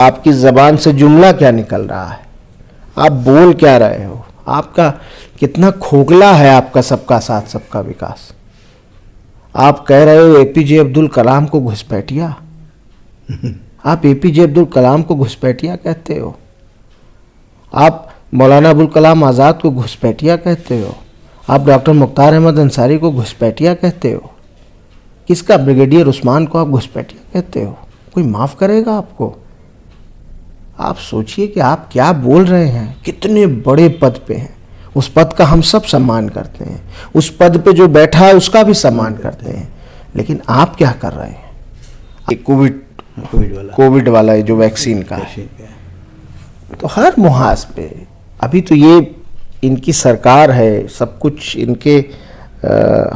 आपकी ज़बान से जुमला क्या निकल रहा है, आप बोल क्या रहे हो, आपका कितना खोखला है आपका सबका साथ सबका विकास। आप कह रहे हो एपीजे अब्दुल कलाम को घुसपैठिया। आप एपीजे अब्दुल कलाम को घुसपैठिया कहते हो, आप मौलाना अबुल कलाम आज़ाद को घुसपैठिया कहते हो, आप डॉक्टर मुख्तार अहमद अंसारी को घुसपैठिया कहते हो, किसका ब्रिगेडियर उस्मान को आप घुसपैठिया कहते हो? कोई माफ़ करेगा आपको? आप सोचिए कि आप क्या बोल रहे हैं। कितने बड़े पद पे हैं, उस पद का हम सब सम्मान करते हैं, उस पद पे जो बैठा है उसका भी सम्मान करते हैं, लेकिन आप क्या कर रहे हैं? कोविड वाला जो वैक्सीन का है, तो हर मुहाज पे अभी तो ये इनकी सरकार है, सब कुछ इनके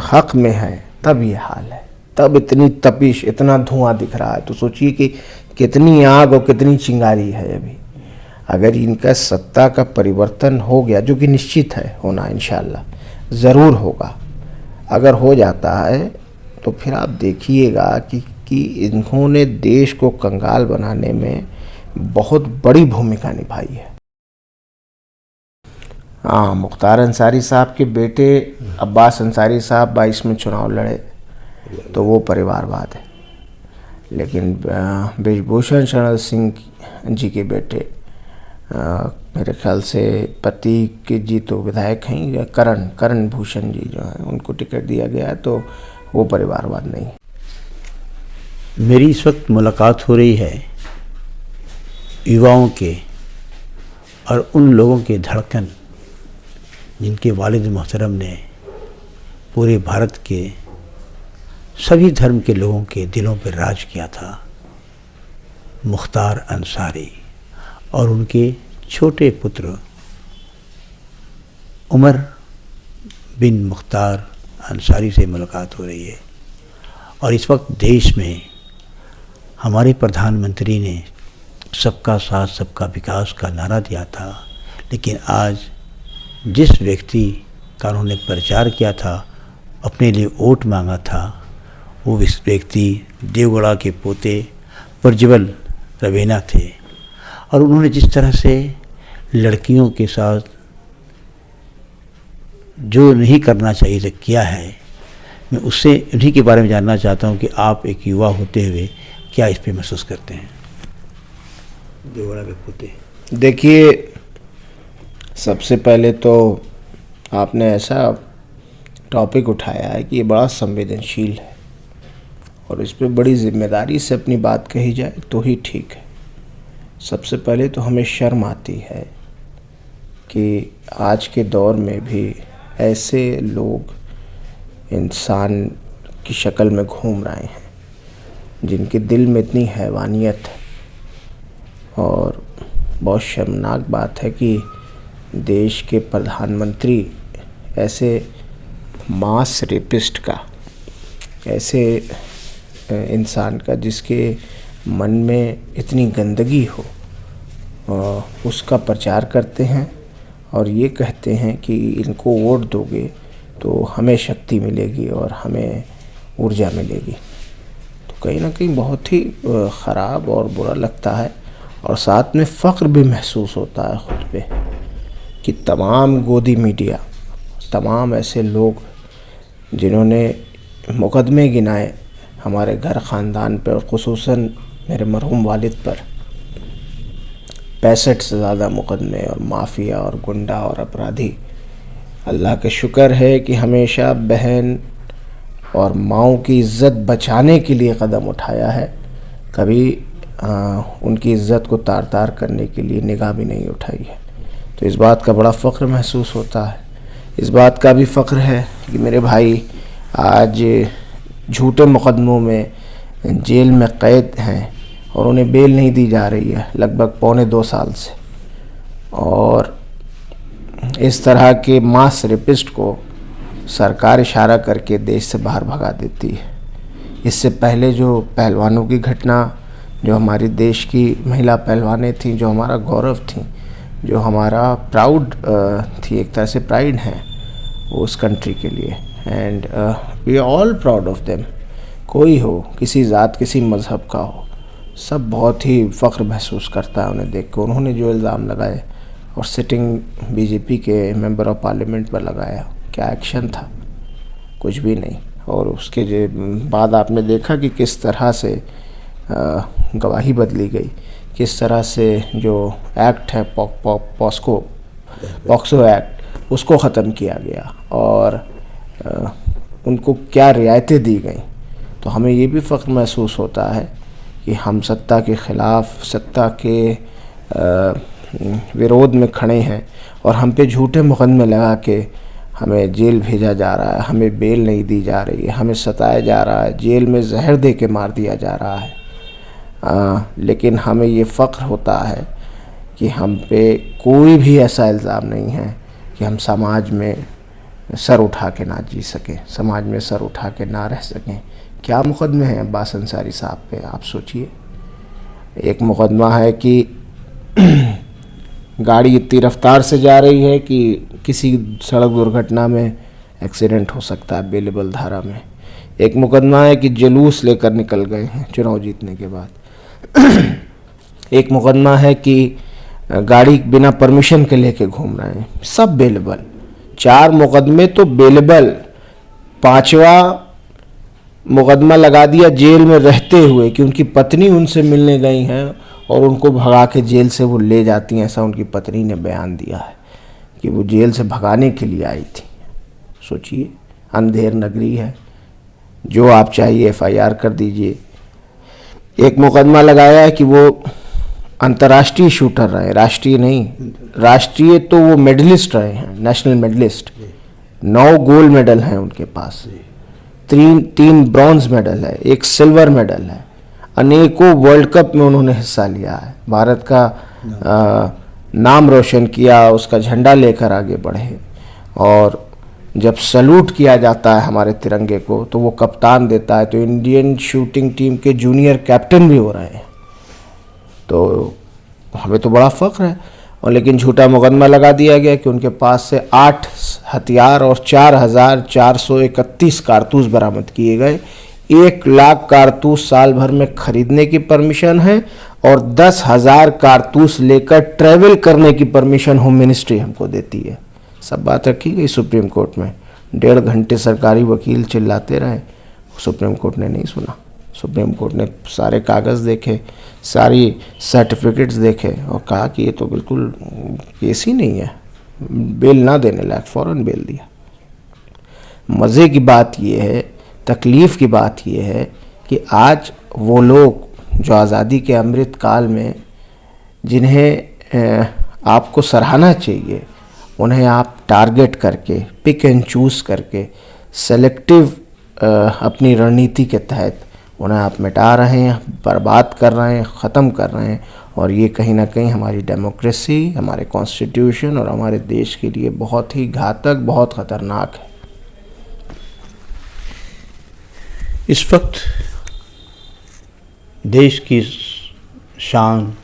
हक में है, तब ये हाल है, तब इतनी तपिश, इतना धुआं दिख रहा है। तो सोचिए कि कितनी आग और कितनी चिंगारी है अभी। अगर इनका सत्ता का परिवर्तन हो गया, जो कि निश्चित है होना, इंशाल्लाह ज़रूर होगा, अगर हो जाता है तो फिर आप देखिएगा कि इन्होंने देश को कंगाल बनाने में बहुत बड़ी भूमिका निभाई है। हाँ, मुख्तार अंसारी साहब के बेटे अब्बास अंसारी साहब 22 में चुनाव लड़े, तो वो परिवारवाद है। लेकिन ब्रिजभूषण शरण सिंह जी के बेटे, मेरे ख्याल से प्रतीक जी तो विधायक हैं, करण भूषण जी जो हैं, उनको टिकट दिया गया है, तो वो परिवारवाद नहीं। मेरी इस वक्त मुलाकात हो रही है युवाओं के और उन लोगों के धड़कन जिनके वालिद मोहतरम ने पूरे भारत के सभी धर्म के लोगों के दिलों पर राज किया था, मुख्तार अंसारी और उनके छोटे पुत्र उमर बिन मुख्तार अंसारी से मुलाकात हो रही है। और इस वक्त देश में हमारे प्रधानमंत्री ने सबका साथ सबका विकास का नारा दिया था, लेकिन आज जिस व्यक्ति का उन्होंने प्रचार किया था, अपने लिए वोट मांगा था, वो इस व्यक्ति देवगढ़ा के पोते प्रज्वल रवेना थे। और उन्होंने जिस तरह से लड़कियों के साथ जो नहीं करना चाहिए था किया है, मैं उससे उन्हीं के बारे में जानना चाहता हूं कि आप एक युवा होते हुए क्या इस पे महसूस करते हैं। देवगढ़ा के पोते, देखिए, सबसे पहले तो आपने ऐसा टॉपिक उठाया है कि ये बड़ा संवेदनशील है और इस पे बड़ी जिम्मेदारी से अपनी बात कही जाए तो ही ठीक है। सबसे पहले तो हमें शर्म आती है कि आज के दौर में भी ऐसे लोग इंसान की शक्ल में घूम रहे हैं जिनके दिल में इतनी हैवानियत है। और बहुत शर्मनाक बात है कि देश के प्रधानमंत्री ऐसे मास रेपिस्ट का, ऐसे इंसान का जिसके मन में इतनी गंदगी हो, उसका प्रचार करते हैं और ये कहते हैं कि इनको वोट दोगे तो हमें शक्ति मिलेगी और हमें ऊर्जा मिलेगी। तो कहीं ना कहीं बहुत ही ख़राब और बुरा लगता है, और साथ में फ़ख्र भी महसूस होता है ख़ुद पे कि तमाम गोदी मीडिया, तमाम ऐसे लोग जिन्होंने मुकदमे गिनाए हमारे घर ख़ानदान पर, और ख़ुसूसन मेरे मरहूम वालिद पर 65 से ज़्यादा मुकदमे, और माफिया और गुंडा और अपराधी। अल्लाह का शुक्र है कि हमेशा बहन और माओं की इज़्ज़त बचाने के लिए कदम उठाया है, कभी उनकी इज़्ज़त को तार तार करने के लिए निगाह भी नहीं उठाई है। तो इस बात का बड़ा फ़ख्र महसूस होता है। इस बात का भी फ़ख्र है कि मेरे भाई आज झूठे मुकदमों में जेल में क़ैद हैं और उन्हें बेल नहीं दी जा रही है लगभग 1.25 साल से। और इस तरह के मास रेपिस्ट को सरकार इशारा करके देश से बाहर भगा देती है। इससे पहले जो पहलवानों की घटना, जो हमारी देश की महिला पहलवानें थीं, जो हमारा गौरव थीं, जो हमारा प्राउड थी, एक तरह से प्राइड है उस कंट्री के लिए, and we are all proud of them. कोई हो, किसी ज़ात किसी मज़हब का हो, सब बहुत ही फ़ख्र महसूस करता है उन्हें देख कर। उन्होंने जो इल्ज़ाम लगाए और सिटिंग बीजेपी के मेंबर ऑफ पार्लियामेंट पर लगाया, क्या एक्शन था? कुछ भी नहीं। और उसके बाद आपने देखा कि किस तरह से गवाही बदली गई, किस तरह से जो एक्ट है पॉक्सो एक्ट, उसको ख़त्म किया गया और उनको क्या रियायतें दी गई। तो हमें ये भी फ़ख्र महसूस होता है कि हम सत्ता के ख़िलाफ़, सत्ता के विरोध में खड़े हैं और हम पे झूठे मुकदमे लगा के हमें जेल भेजा जा रहा है, हमें बेल नहीं दी जा रही है, हमें सताया जा रहा है, जेल में जहर दे के मार दिया जा रहा है। लेकिन हमें ये फ़ख्र होता है कि हम पे कोई भी ऐसा इल्ज़ाम नहीं है कि हम समाज में सर उठा के ना जी सकें, समाज में सर उठा के ना रह सकें। क्या मुकदमे हैं अब्बास अंसारी साहब पे, आप सोचिए। एक मुकदमा है कि गाड़ी इतनी रफ्तार से जा रही है कि किसी सड़क दुर्घटना में एक्सीडेंट हो सकता है, बेलेबल धारा में। एक मुकदमा है कि जुलूस लेकर निकल गए हैं चुनाव जीतने के बाद। एक मुकदमा है कि गाड़ी बिना परमिशन के लेके घूम रहे हैं, सब बेलेबल। 4 मुकदमे तो बेलेबल, 5वां मुकदमा लगा दिया जेल में रहते हुए कि उनकी पत्नी उनसे मिलने गई हैं और उनको भगा के जेल से वो ले जाती हैं। ऐसा उनकी पत्नी ने बयान दिया है कि वो जेल से भगाने के लिए आई थी। सोचिए, अंधेर नगरी है, जो आप चाहिए FIR कर दीजिए। एक मुकदमा लगाया है कि वो अंतर्राष्ट्रीय शूटर रहे, राष्ट्रीय नहीं, राष्ट्रीय तो वो मेडलिस्ट रहे हैं, नेशनल मेडलिस्ट। 9 गोल्ड मेडल हैं उनके पास, 3 ब्रॉन्ज मेडल है, 1 सिल्वर मेडल है। अनेकों वर्ल्ड कप में उन्होंने हिस्सा लिया है, भारत का नाम रोशन किया, उसका झंडा लेकर आगे बढ़े। और जब सैल्यूट किया जाता है हमारे तिरंगे को तो वो कप्तान देता है। तो इंडियन शूटिंग टीम के जूनियर कैप्टन भी हो रहे हैं, तो हमें तो बड़ा फ़ख्र है। और लेकिन झूठा मुकदमा लगा दिया गया कि उनके पास से 8 हथियार और 4,431 कारतूस बरामद किए गए। 1 लाख कारतूस साल भर में खरीदने की परमिशन है और 10,000 कारतूस लेकर ट्रैवल करने की परमिशन होम मिनिस्ट्री हमको देती है। सब बात रखी गई सुप्रीम कोर्ट में। 1.5 घंटे सरकारी वकील चिल्लाते रहे, सुप्रीम कोर्ट ने नहीं सुना। सुप्रीम कोर्ट ने सारे कागज़ देखे, सारी सर्टिफिकेट्स देखे और कहा कि ये तो बिल्कुल केस ही नहीं है, बेल ना देने लायक, फ़ौरन बेल दिया। मज़े की बात ये है, तकलीफ़ की बात ये है कि आज वो लोग जो आज़ादी के अमृत काल में जिन्हें आपको सराहना चाहिए, उन्हें आप टारगेट करके, पिक एंड चूज़ करके, सेलेक्टिव अपनी रणनीति के तहत उन्हें आप मिटा रहे हैं, बर्बाद कर रहे हैं, ख़त्म कर रहे हैं। और ये कहीं ना कहीं हमारी डेमोक्रेसी, हमारे कॉन्स्टिट्यूशन और हमारे देश के लिए बहुत ही घातक, बहुत ख़तरनाक है। इस वक्त देश की शान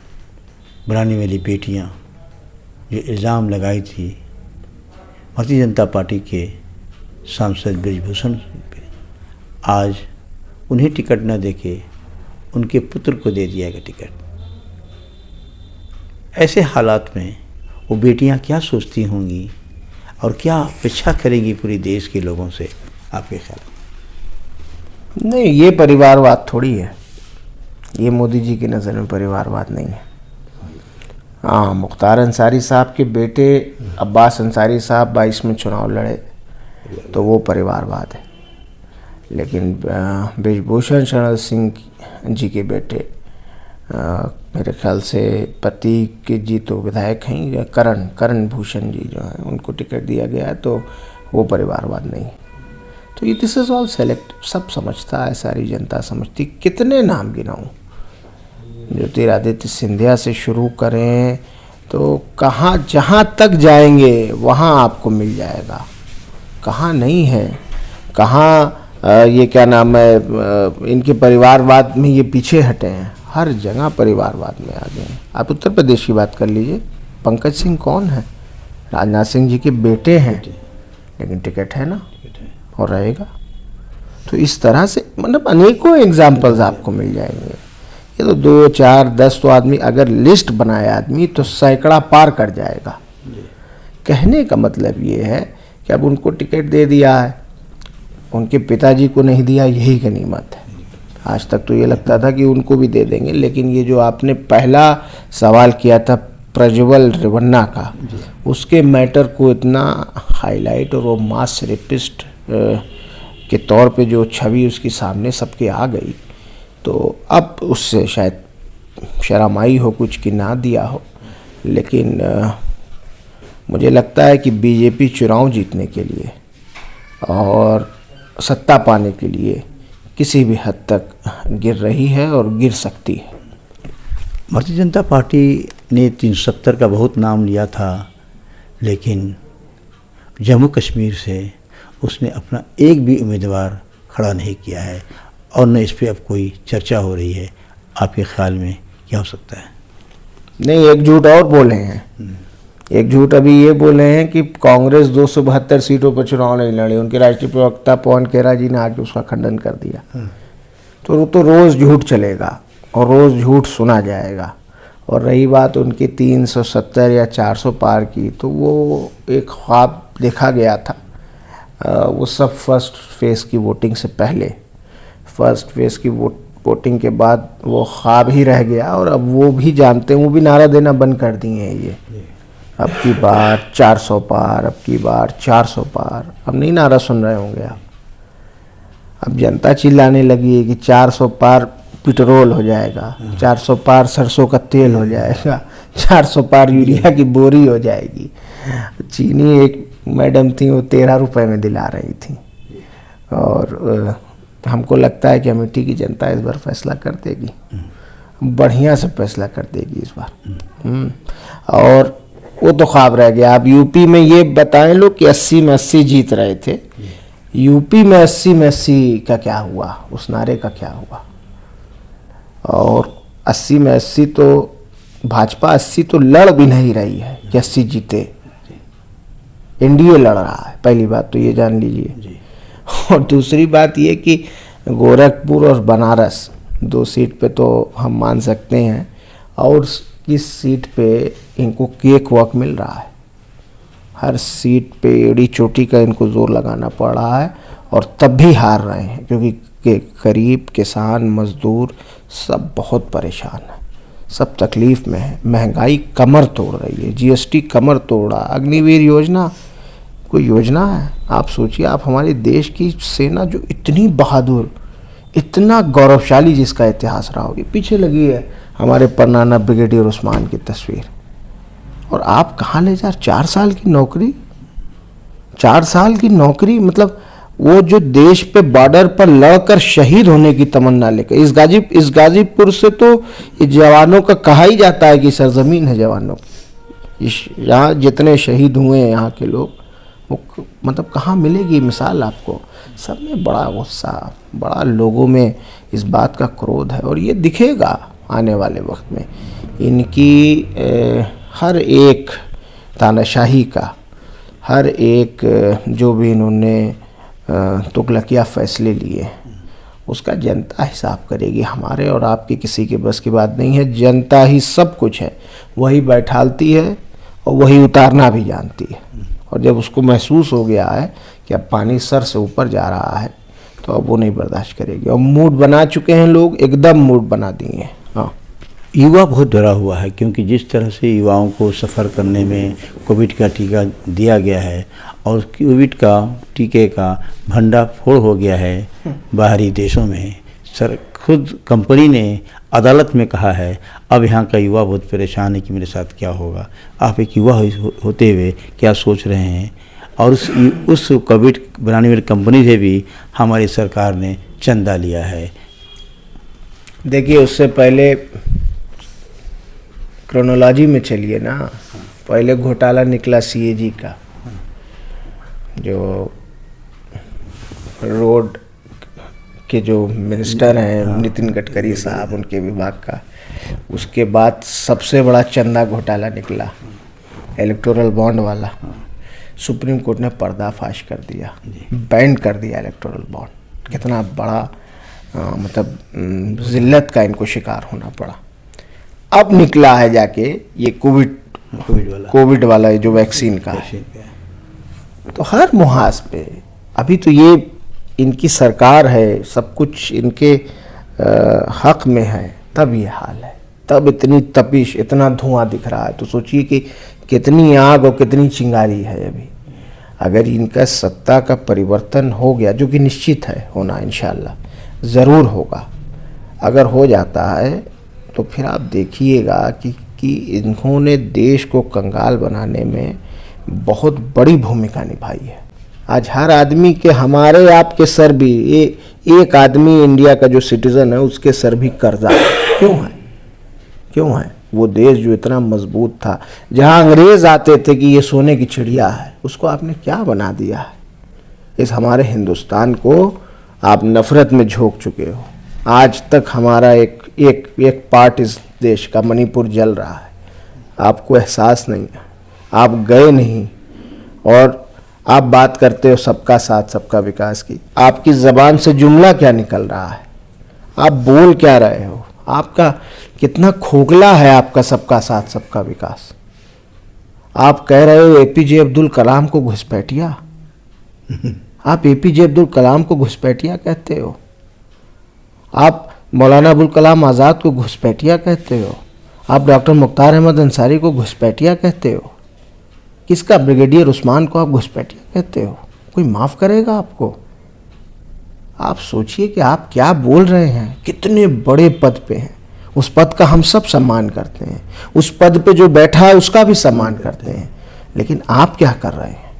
बनाने वाली बेटियां जो इल्ज़ाम लगाई थी भारतीय जनता पार्टी के सांसद ब्रिजभूषण पे, आज उन्हें टिकट न देके उनके पुत्र को दे दिया गया टिकट। ऐसे हालात में वो बेटियां क्या सोचती होंगी और क्या अपेक्षा करेंगी पूरे देश के लोगों से, आपके ख्याल? नहीं, ये परिवारवाद थोड़ी है, ये मोदी जी की नज़र में परिवारवाद नहीं है। हाँ, मुख्तार अंसारी साहब के बेटे अब्बास अंसारी साहब 22 में चुनाव लड़े तो वो परिवारवाद है। लेकिन ब्रिजभूषण शरण सिंह जी के बेटे, मेरे ख्याल से प्रतीक जी तो विधायक हैं, या करण भूषण जी जो हैं, उनको टिकट दिया गया है, तो वो परिवारवाद नहीं। तो ये दिस इज़ ऑल सेलेक्ट, सब समझता है, सारी जनता समझती। कितने नाम गिनाऊँ? ज्योतिरादित्य सिंधिया से शुरू करें तो कहाँ, जहाँ तक जाएंगे वहाँ आपको मिल जाएगा। कहाँ नहीं है, कहाँ ये क्या नाम है, इनके परिवारवाद में ये पीछे हटे हैं, हर जगह परिवारवाद में आ गए हैं। आप उत्तर प्रदेश की बात कर लीजिए, पंकज सिंह कौन है? राजनाथ सिंह जी के बेटे हैं, लेकिन टिकट है ना, और रहेगा। तो इस तरह से मतलब अनेकों एग्जाम्पल्स आपको मिल जाएंगे। ये तो 2 4 10 तो आदमी अगर लिस्ट बनाए आदमी तो सैकड़ा पार कर जाएगा। कहने का मतलब ये है कि अब उनको टिकट दे दिया है, उनके पिताजी को नहीं दिया, यही गनीमत है। आज तक तो ये लगता था कि उनको भी दे देंगे, लेकिन ये जो आपने पहला सवाल किया था प्रज्वल रेवन्ना का, उसके मैटर को इतना हाईलाइट और वो मास रेपिस्ट के तौर पे जो छवि उसके सामने सबके आ गई, तो अब उससे शायद शर्म आई हो कुछ कि ना दिया हो। लेकिन मुझे लगता है कि बीजेपी चुनाव जीतने के लिए और सत्ता पाने के लिए किसी भी हद तक गिर रही है और गिर सकती है। भारतीय जनता पार्टी ने 370 का बहुत नाम लिया था, लेकिन जम्मू कश्मीर से उसने अपना एक भी उम्मीदवार खड़ा नहीं किया है और न इस पर अब कोई चर्चा हो रही है। आपके ख्याल में क्या हो सकता है? नहीं, एक झूठ और बोले हैं। एक झूठ अभी ये बोले हैं कि कांग्रेस 272 सीटों पर चुनाव नहीं लड़ी। उनके राष्ट्रीय प्रवक्ता पवन खेरा जी ने आके उसका खंडन कर दिया। तो वो तो रोज़ झूठ चलेगा और रोज़ झूठ सुना जाएगा। और रही बात उनकी 370 या 400 पार की, तो वो एक ख्वाब देखा गया था। वो सब फर्स्ट फेज़ की वोटिंग से पहले, फर्स्ट फेज़ की वोटिंग के बाद वो ख्वाब ही रह गया। और अब वो भी जानते हैं, वो भी नारा देना बंद कर दिए हैं। ये अब की बार 400 पार, अब की बार 400 पार, अब नहीं नारा सुन रहे होंगे आप। अब जनता चिल्लाने लगी है कि 400 पार पेट्रोल हो जाएगा, 400 पार सरसों का तेल हो जाएगा, 400 पार यूरिया की बोरी हो जाएगी। चीनी एक मैडम थी, वो 13 रुपए में दिला रही थी। और हमको लगता है कि अमेठी की जनता इस बार फैसला कर देगी, बढ़िया से फैसला कर देगी इस बार। और वो तो ख्वाब रह गया। अब यूपी में ये बताएं लोग कि 80 में 80 जीत रहे थे, यूपी में 80 में 80 का क्या हुआ, उस नारे का क्या हुआ? और 80 में 80 तो भाजपा 80 तो लड़ भी नहीं रही है कि 80 जीते। एनडीए लड़ रहा है, पहली बात तो ये जान लीजिए। और दूसरी बात ये कि गोरखपुर और बनारस 2 सीट पे तो हम मान सकते हैं, और इस सीट पे इनको केक वॉक मिल रहा है। हर सीट पे एड़ी चोटी का इनको जोर लगाना पड़ रहा है और तब भी हार रहे हैं, क्योंकि गरीब किसान मजदूर सब बहुत परेशान है, सब तकलीफ़ में है। महंगाई कमर तोड़ रही है, जीएसटी कमर तोड़ा। अग्निवीर योजना कोई योजना है? आप सोचिए, आप हमारे देश की सेना जो इतनी बहादुर, इतना गौरवशाली, जिसका इतिहास रहा होगी, पीछे लगी है हमारे परनाना ब्रिगेडियर उस्मान की तस्वीर। और आप कहाँ ले जा? 4 साल की नौकरी, 4 साल की नौकरी, मतलब वो जो देश पे बॉर्डर पर लड़कर शहीद होने की तमन्ना लेकर, इस गाजीपुर से तो ये जवानों का कहा ही जाता है कि सरजमीन है जवानों की। यहाँ जितने शहीद हुए हैं यहाँ के लोग, वो मतलब कहाँ मिलेगी मिसाल आपको? सब में बड़ा गुस्सा, बड़ा लोगों में इस बात का क्रोध है, और ये दिखेगा आने वाले वक्त में। इनकी हर एक तानाशाही का, हर एक जो भी इन्होंने तुगलकिया फैसले लिए, उसका जनता हिसाब करेगी। हमारे और आपकी किसी के बस की बात नहीं है। जनता ही सब कुछ है, वही बैठालती है और वही उतारना भी जानती है। और जब उसको महसूस हो गया है कि अब पानी सर से ऊपर जा रहा है, तो अब वो नहीं बर्दाश्त करेगी। और मूड बना चुके हैं लोग, एकदम मूड बना दिए हैं। हाँ, युवा बहुत डरा हुआ है, क्योंकि जिस तरह से युवाओं को सफ़र करने में कोविड का टीका दिया गया है और कोविड का टीके का भंडाफोड़ हो गया है बाहरी देशों में। खुद कंपनी ने अदालत में कहा है, अब यहाँ का युवा बहुत परेशान है कि मेरे साथ क्या होगा। आप एक युवा होते हुए क्या सोच रहे हैं? और उस कोविड बनाने वाली कंपनी से भी हमारी सरकार ने चंदा लिया है। देखिए, उससे पहले क्रोनोलॉजी में चलिए ना। पहले घोटाला निकला सीएजी का, जो रोड के जो मिनिस्टर हैं नितिन गडकरी साहब, उनके विभाग का। उसके बाद सबसे बड़ा चंदा घोटाला निकला, इलेक्टोरल बॉन्ड वाला। सुप्रीम कोर्ट ने पर्दाफाश कर दिया, बैन कर दिया इलेक्टोरल बॉन्ड। कितना बड़ा मतलब जिल्लत का इनको शिकार होना पड़ा। अब निकला है जाके ये कोविड वाला जो वैक्सीन का है, तो हर मुहाज पे अभी तो ये इनकी सरकार है, सब कुछ इनके हक में है, तब ये हाल है, तब इतनी तपिश, इतना धुआं दिख रहा है। तो सोचिए कि कितनी आग और कितनी चिंगारी है अभी। अगर इनका सत्ता का परिवर्तन हो गया, जो कि निश्चित है होना, इंशाल्लाह ज़रूर होगा, अगर हो जाता है तो फिर आप देखिएगा कि इन्होंने देश को कंगाल बनाने में बहुत बड़ी भूमिका निभाई है। आज हर आदमी के, हमारे आपके सर भी, एक आदमी इंडिया का जो सिटीज़न है उसके सर भी कर्जा है। क्यों है? वो देश जो इतना मजबूत था, जहाँ अंग्रेज़ आते थे कि ये सोने की चिड़िया है, उसको आपने क्या बना दिया है। इस हमारे हिंदुस्तान को आप नफ़रत में झोंक चुके हो। आज तक हमारा एक पार्ट इस देश का, मणिपुर, जल रहा है, आपको एहसास नहीं है, आप गए नहीं, और आप बात करते हो सबका साथ सबका विकास की। आपकी ज़बान से जुमला क्या निकल रहा है? आप बोल क्या रहे हो? आपका कितना खोखला है आपका सबका साथ सबका विकास। आप कह रहे हो एपीजे अब्दुल कलाम को घुसपैठिया। आप एपीजे अब्दुल कलाम को घुसपैठिया कहते हो? आप मौलाना अबुल कलाम आज़ाद को घुसपैठिया कहते हो? आप डॉक्टर मुख्तार अहमद अंसारी को घुसपैठिया कहते हो? किसका, ब्रिगेडियर उस्मान को आप घुसपैठिया कहते हो? कोई माफ़ करेगा आपको? आप सोचिए कि आप क्या बोल रहे हैं। कितने बड़े पद पे हैं, उस पद का हम सब सम्मान करते हैं, उस पद पे जो बैठा है उसका भी सम्मान करते हैं, लेकिन आप क्या कर रहे हैं?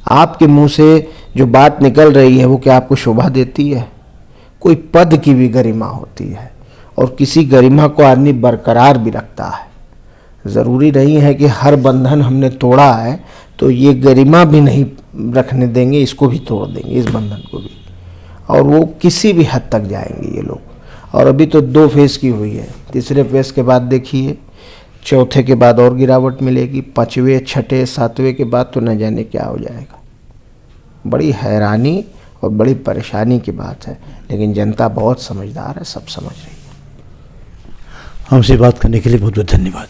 आपके मुंह से जो बात निकल रही है वो क्या आपको शोभा देती है? कोई पद की भी गरिमा होती है, और किसी गरिमा को आदमी बरकरार भी रखता है। ज़रूरी नहीं है कि हर बंधन हमने तोड़ा है तो ये गरिमा भी नहीं रखने देंगे, इसको भी तोड़ देंगे, इस बंधन को भी, और वो किसी भी हद तक जाएंगे ये लोग। और अभी तो 2 फेज़ की हुई है, तीसरे फेज़ के बाद देखिए, चौथे के बाद और गिरावट मिलेगी, 5वें, 6ठे, 7वें के बाद तो न जाने क्या हो जाएगा। बड़ी हैरानी और बड़ी परेशानी की बात है, लेकिन जनता बहुत समझदार है, सब समझ रही है। हमसे बात करने के लिए बहुत बहुत धन्यवाद।